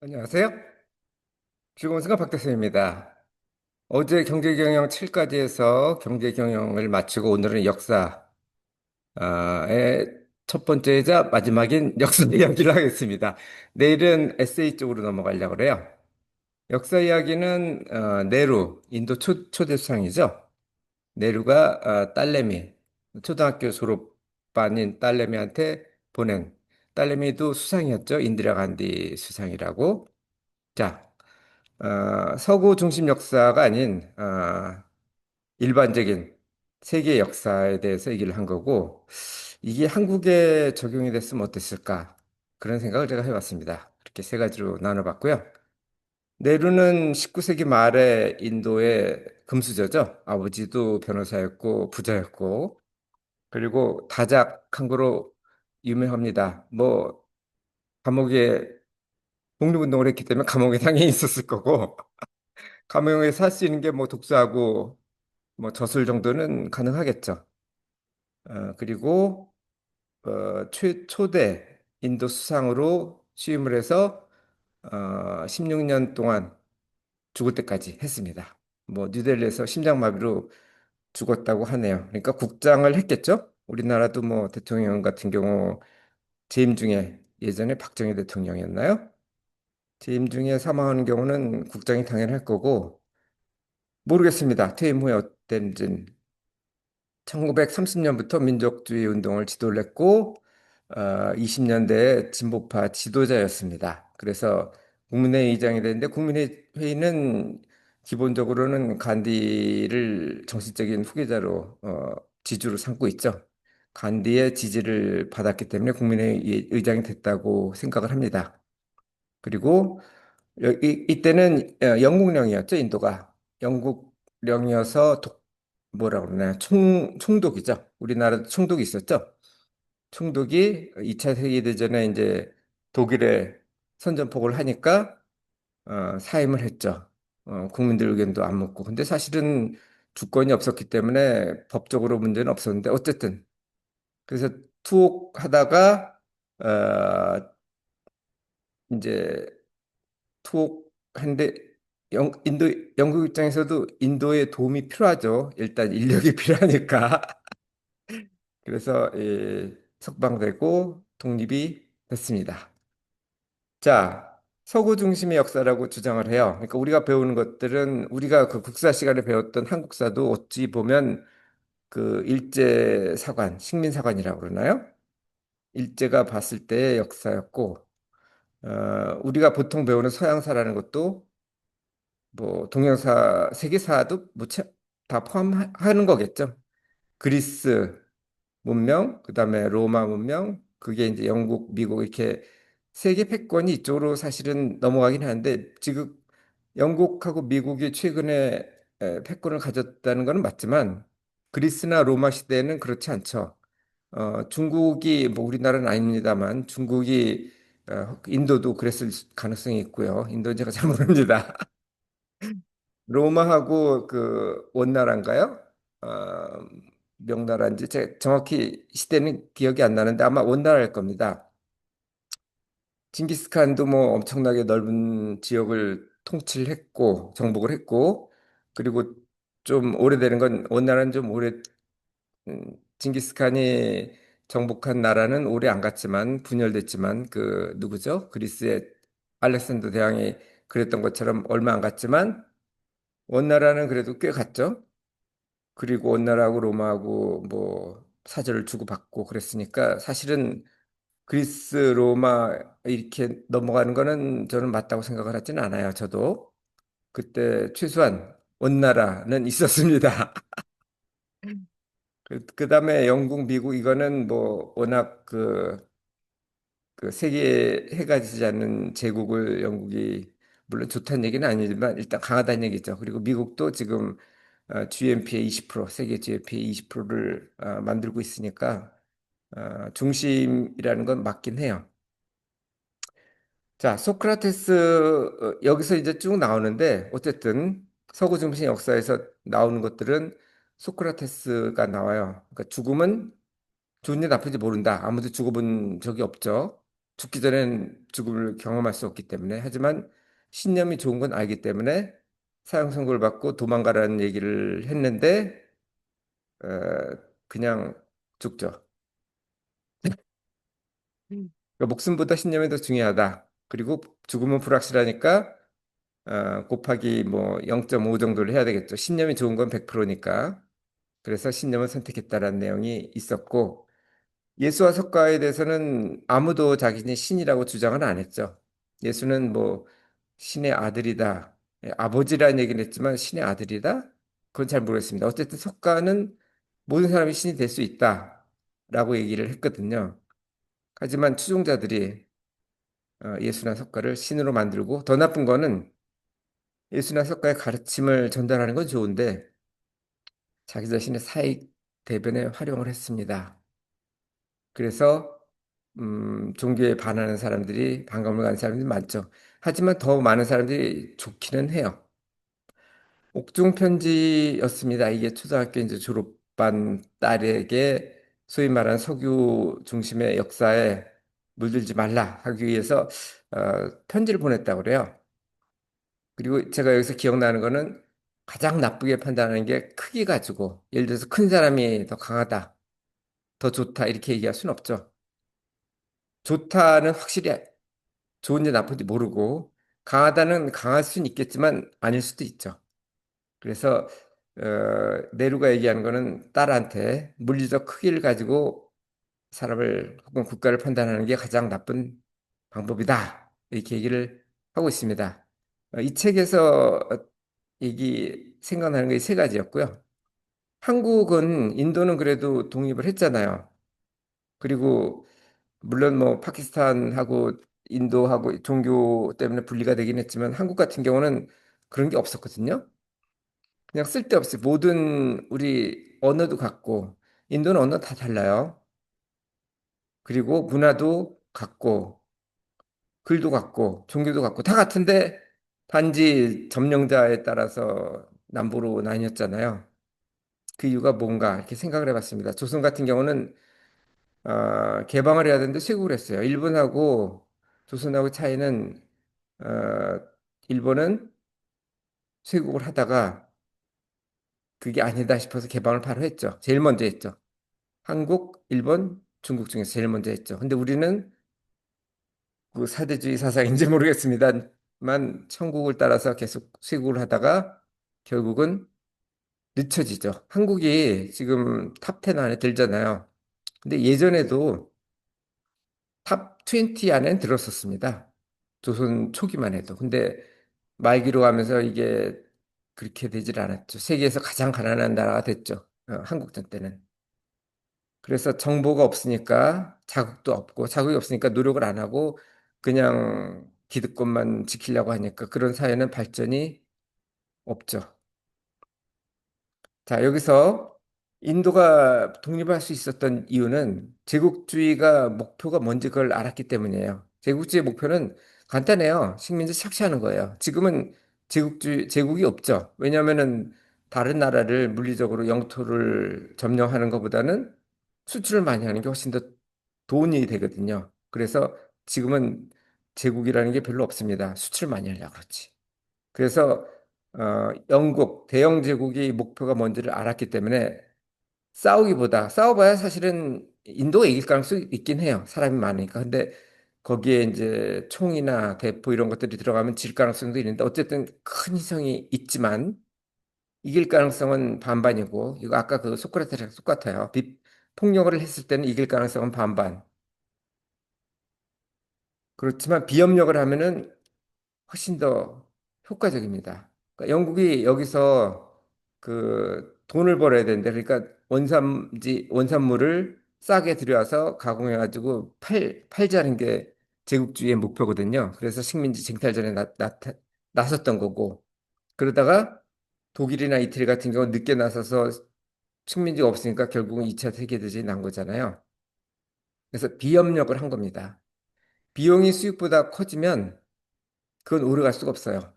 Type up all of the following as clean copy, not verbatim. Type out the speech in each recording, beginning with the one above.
안녕하세요. 즐거운 시간 박대수입니다. 어제 경제경영 7까지 해서 경제경영을 마치고 오늘은 역사의 첫 번째이자 마지막인 역사 이야기를 하겠습니다. 내일은 에세이 쪽으로 넘어가려고 그래요. 역사 이야기는 네루, 인도 초대 수상이죠. 네루가 딸내미, 초등학교 졸업반인 딸내미한테 보낸 딸내미도 수상이었죠. 인디라 간디 수상이라고. 자, 서구 중심 역사가 아닌 일반적인 세계 역사에 대해서 얘기를 한 거고 이게 한국에 적용이 됐으면 어땠을까 그런 생각을 제가 해봤습니다. 이렇게 세 가지로 나눠봤고요. 네루는 19세기 말에 인도의 금수저죠. 아버지도 변호사였고 부자였고 그리고 다작한 거로 유명합니다. 뭐 감옥에 독립운동을 했기 때문에 감옥에 당연히 있었을 거고 감옥에 살 수 있는 게 뭐 독서하고 뭐 저술 정도는 가능하겠죠. 그리고 초대 인도 수상으로 취임을 해서 16년 동안 죽을 때까지 했습니다. 뭐 뉴델리에서 심장마비로 죽었다고 하네요. 그러니까 국장을 했겠죠? 우리나라도 뭐 대통령 같은 경우 재임 중에 예전에 박정희 대통령이었나요? 재임 중에 사망하는 경우는 국장이 당연할 거고 모르겠습니다. 퇴임 후에 어땠는지 1930년부터 민족주의 운동을 지도를 했고, 20년대에 진보파 지도자였습니다. 그래서 국민회의 의장이 됐는데, 국민회의는 기본적으로는 간디를 정신적인 후계자로, 지주로 삼고 있죠. 간디의 지지를 받았기 때문에 국민회의 의장이 됐다고 생각을 합니다. 그리고 이때는 영국령이었죠, 인도가. 영국령이어서 뭐라 그러나 총독이죠. 우리나라도 총독이 있었죠. 총독이 2차 세계대전에 이제 독일에 선전포고를 하니까 사임을 했죠. 국민들 의견도 안 묻고. 근데 사실은 주권이 없었기 때문에 법적으로 문제는 없었는데 어쨌든 그래서 투옥하다가 이제 투옥한데 인도 영국 입장에서도 인도의 도움이 필요하죠. 일단 인력이 필요하니까. 그래서 석방되고 독립이 됐습니다. 자, 서구 중심의 역사라고 주장을 해요. 그러니까 우리가 배우는 것들은 우리가 그 국사 시간에 배웠던 한국사도 어찌 보면 그 일제사관, 식민사관이라고 그러나요? 일제가 봤을 때의 역사였고, 우리가 보통 배우는 서양사라는 것도 뭐 동양사, 세계사도 다 포함하는 거겠죠. 그리스 문명, 그다음에 로마 문명, 그게 이제 영국, 미국 이렇게 세계 패권이 이쪽으로 사실은 넘어가긴 하는데 지금 영국하고 미국이 최근에 패권을 가졌다는 것은 맞지만 그리스나 로마 시대에는 그렇지 않죠. 중국이 뭐 우리나라는 아닙니다만 중국이 인도도 그랬을 가능성이 있고요. 인도 제가 잘 모릅니다. 로마하고 그 원나라인가요? 어, 명나라인지 제가 정확히 시대는 기억이 안 나는데 아마 원나라일 겁니다. 징기스칸도 뭐 엄청나게 넓은 지역을 통치했고 정복을 했고 그리고 좀 오래되는 건 원나라는 좀 오래 징기스칸이 정복한 나라는 오래 안 갔지만 분열됐지만 그 누구죠? 그리스의 알렉산더 대왕이 그랬던 것처럼 얼마 안 갔지만 원나라는 그래도 꽤 갔죠. 그리고 원나라하고 로마하고 뭐 사절을 주고받고 그랬으니까 사실은 그리스, 로마 이렇게 넘어가는 거는 저는 맞다고 생각을 하지는 않아요. 저도 그때 최소한 원나라는 있었습니다. 그다음에 영국, 미국 이거는 뭐 워낙 그 세계에 해가 지지 않는 제국을 영국이 물론 좋다는 얘기는 아니지만 일단 강하다는 얘기죠. 그리고 미국도 지금 GNP의 20%, 세계 GNP의 20%를 만들고 있으니까 중심이라는 건 맞긴 해요. 자, 소크라테스 여기서 이제 쭉 나오는데 어쨌든 서구 중심 역사에서 나오는 것들은 소크라테스가 나와요. 그러니까 죽음은 좋은지 나쁜지 모른다. 아무도 죽어본 적이 없죠. 죽기 전엔 죽음을 경험할 수 없기 때문에. 하지만 신념이 좋은 건 알기 때문에 사형 선고를 받고 도망가라는 얘기를 했는데 어, 그냥 죽죠. 그러니까 목숨보다 신념이 더 중요하다. 그리고 죽음은 불확실하니까 곱하기 뭐 0.5 정도를 해야 되겠죠. 신념이 좋은 건 100%니까. 그래서 신념을 선택했다라는 내용이 있었고 예수와 석가에 대해서는 아무도 자기는 신이라고 주장은 안 했죠. 예수는 뭐 신의 아들이다. 아버지라는 얘기는 했지만 신의 아들이다? 그건 잘 모르겠습니다. 어쨌든 석가는 모든 사람이 신이 될 수 있다라고 얘기를 했거든요. 하지만 추종자들이 예수나 석가를 신으로 만들고 더 나쁜 거는 예수나 석가의 가르침을 전달하는 건 좋은데 자기 자신의 사익 대변에 활용을 했습니다. 그래서 종교에 반하는 사람들이 반감을 가는 사람들이 많죠. 하지만 더 많은 사람들이 좋기는 해요. 옥중 편지였습니다. 이게 초등학교 이제 졸업반 딸에게 소위 말하는 석유 중심의 역사에 물들지 말라 하기 위해서 편지를 보냈다고 그래요. 그리고 제가 여기서 기억나는 거는 가장 나쁘게 판단하는 게 크기 가지고 예를 들어서 큰 사람이 더 강하다, 더 좋다 이렇게 얘기할 수는 없죠. 좋다는 확실히 좋은지 나쁜지 모르고 강하다는 강할 수는 있겠지만 아닐 수도 있죠. 그래서 네루가 얘기하는 거는 딸한테 물리적 크기를 가지고 사람을 혹은 국가를 판단하는 게 가장 나쁜 방법이다. 이렇게 얘기를 하고 있습니다. 이 책에서 얘기 생각나는 게 세 가지였고요. 한국은 인도는 그래도 독립을 했잖아요. 그리고 물론 뭐 파키스탄하고 인도하고 종교 때문에 분리가 되긴 했지만 한국 같은 경우는 그런 게 없었거든요. 그냥 쓸데없이 모든 우리 언어도 같고 인도는 언어 다 달라요. 그리고 문화도 같고 글도 같고 종교도 같고 다 같은데 단지 점령자에 따라서 남부로 나뉘었잖아요. 그 이유가 뭔가 이렇게 생각을 해봤습니다. 조선 같은 경우는 개방을 해야 되는데 쇄국을 했어요. 일본하고 조선하고 차이는 어, 일본은 쇄국을 하다가 그게 아니다 싶어서 개방을 바로 했죠. 제일 먼저 했죠. 한국, 일본, 중국 중에서 제일 먼저 했죠. 근데 우리는 그 사대주의 사상인지 모르겠습니다만 천국을 따라서 계속 쇄국을 하다가 결국은 늦춰지죠. 한국이 지금 탑 10 안에 들잖아요. 근데 예전에도 탑 20 안에 들었었습니다. 조선 초기만 해도. 근데 말기로 가면서 이게 그렇게 되질 않았죠. 세계에서 가장 가난한 나라가 됐죠. 한국전 때는. 그래서 정보가 없으니까 자극도 없고 자극이 없으니까 노력을 안 하고 그냥 기득권만 지키려고 하니까 그런 사회는 발전이 없죠. 자, 여기서 인도가 독립할 수 있었던 이유는 제국주의가 목표가 뭔지 그걸 알았기 때문이에요. 제국주의 목표는 간단해요. 식민지 착취하는 거예요. 지금은 제국이 없죠. 왜냐하면은 다른 나라를 물리적으로 영토를 점령하는 것보다는 수출을 많이 하는 게 훨씬 더 돈이 되거든요. 그래서 지금은 제국이라는 게 별로 없습니다. 수출 많이 하려고 그렇지. 그래서 영국 대영 제국이 목표가 뭔지를 알았기 때문에 싸워봐야 사실은 인도가 이길 가능성이 있긴 해요. 사람이 많으니까. 근데 거기에 이제 총이나 대포 이런 것들이 들어가면 질 가능성도 있는데 어쨌든 큰 희생이 있지만 이길 가능성은 반반이고 이거 아까 그 소크라테스랑 똑같아요. 폭력을 했을 때는 이길 가능성은 반반. 그렇지만 비협력을 하면은 훨씬 더 효과적입니다. 그러니까 영국이 여기서 그 돈을 벌어야 되는데 그러니까 원산물을 싸게 들여와서 가공해가지고 팔자는 게 제국주의의 목표거든요. 그래서 식민지 쟁탈전에 나섰던 거고 그러다가 독일이나 이태리 같은 경우 늦게 나서서 식민지가 없으니까 결국은 2차 세계대전이 난 거잖아요. 그래서 비협력을 한 겁니다. 비용이 수익보다 커지면 그건 오래 갈 수가 없어요.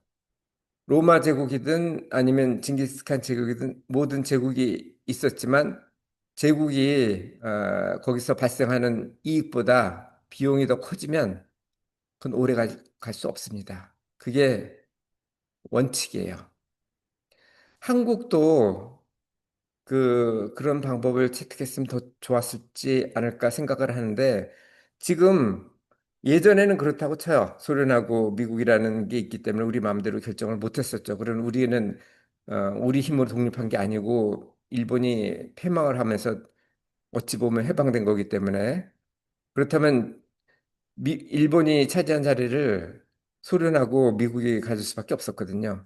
로마 제국이든 아니면 징기스칸 제국이든 모든 제국이 있었지만 제국이 거기서 발생하는 이익보다 비용이 더 커지면 그건 오래 갈 수 없습니다. 그게 원칙이에요. 한국도 그런 방법을 채택했으면 더 좋았을지 않을까 생각을 하는데 지금 예전에는 그렇다고 쳐요. 소련하고 미국이라는 게 있기 때문에 우리 마음대로 결정을 못 했었죠. 그런 우리는 우리 힘으로 독립한 게 아니고 일본이 패망을 하면서 어찌 보면 해방된 거기 때문에 그렇다면 일본이 차지한 자리를 소련하고 미국이 가질 수밖에 없었거든요.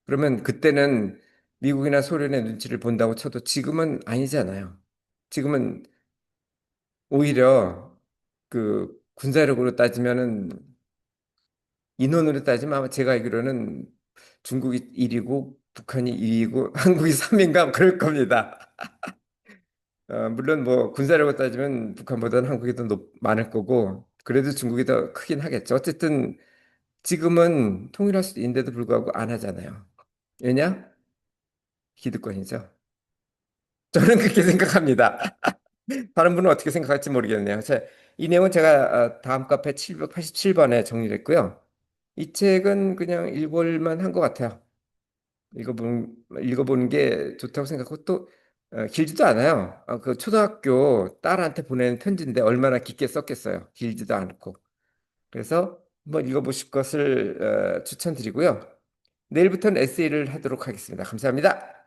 그러면 그때는 미국이나 소련의 눈치를 본다고 쳐도 지금은 아니잖아요. 지금은 오히려 군사력으로 따지면은 인원으로 따지면 아마 제가 알기로는 중국이 1위고 북한이 2위고 한국이 3위인가 그럴 겁니다. 물론 뭐 군사력으로 따지면 북한보다는 한국이 더 많을 거고 그래도 중국이 더 크긴 하겠죠. 어쨌든 지금은 통일할 수 있는데도 불구하고 안 하잖아요. 왜냐? 기득권이죠. 저는 그렇게 생각합니다. 다른 분은 어떻게 생각할지 모르겠네요. 이 내용은 제가 다음 카페 787번에 정리를 했고요. 이 책은 그냥 읽어볼 한 것 같아요. 읽어보는 게 좋다고 생각하고 또 길지도 않아요. 그 초등학교 딸한테 보낸 편지인데 얼마나 깊게 썼겠어요. 길지도 않고. 그래서 한번 읽어보실 것을 추천드리고요. 내일부터는 에세이를 하도록 하겠습니다. 감사합니다.